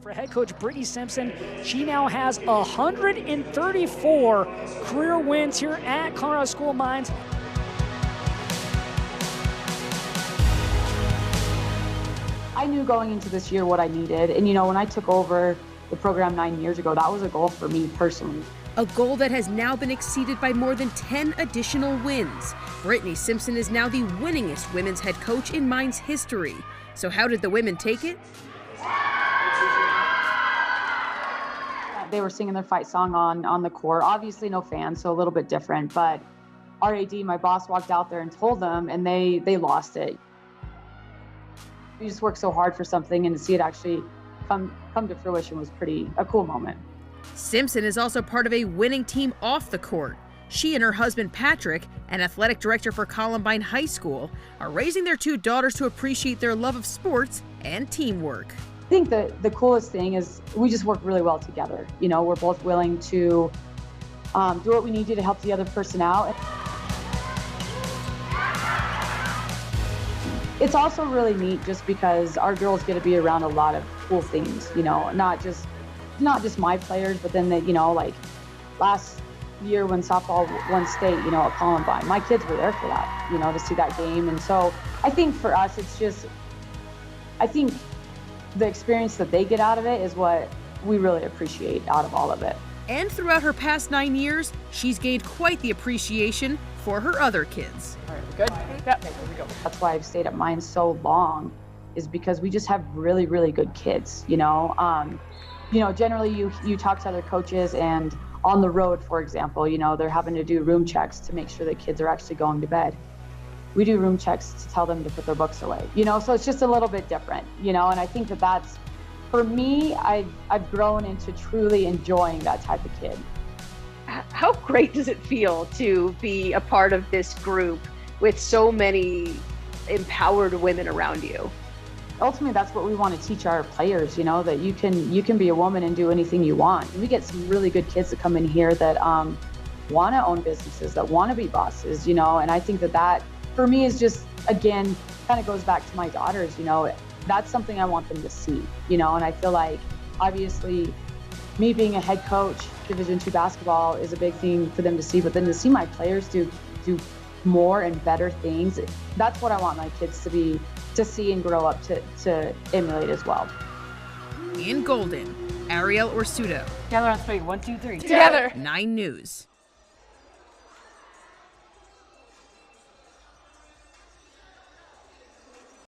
For head coach Brittany Simpson, she now has 134 career wins here at Colorado School of Mines. I knew going into this year what I needed. And when I took over the program 9 years ago, that was a goal for me personally. A goal that has now been exceeded by more than 10 additional wins. Brittany Simpson is now the winningest women's head coach in Mines history. So how did the women take it? They were singing their fight song on the court. Obviously no fans, so a little bit different. But our AD, my boss, walked out there and told them, and they lost it. We just worked so hard for something, and to see it actually come to fruition was a cool moment. Simpson is also part of a winning team off the court. She and her husband Patrick, an athletic director for Columbine High School, are raising their 2 daughters to appreciate their love of sports and teamwork. I think the coolest thing is we just work really well together. We're both willing to do what we need to help the other person out. It's also really neat just because our girls get to be around a lot of cool things, not just my players, but then like last year when softball won state, at Columbine, my kids were there for that, to see that game. And so I think for us, I think the experience that they get out of it is what we really appreciate out of all of it. And throughout her past 9 years, she's gained quite the appreciation for her other kids. All right, we good? Yep, here we go. That's why I've stayed at Mines so long, is because we just have really, really good kids, Generally you talk to other coaches, and on the road, for example, they're having to do room checks to make sure that kids are actually going to bed. We do room checks to tell them to put their books away, so it's just a little bit different, and I think that's, for me, I've grown into truly enjoying that type of kid. How great does it feel to be a part of this group with so many empowered women around you? Ultimately, that's what we want to teach our players, that you can be a woman and do anything you want. We get some really good kids that come in here that want to own businesses, that want to be bosses, and I think that for me is just, again, kind of goes back to my daughters, that's something I want them to see, and I feel like obviously me being a head coach, Division II basketball is a big thing for them to see, but then to see my players do more and better things, that's what I want my kids to see and grow up to emulate as well. In Golden, Ariel Orsuto. Together on 3, 1, 2, 3. Together. 9 News.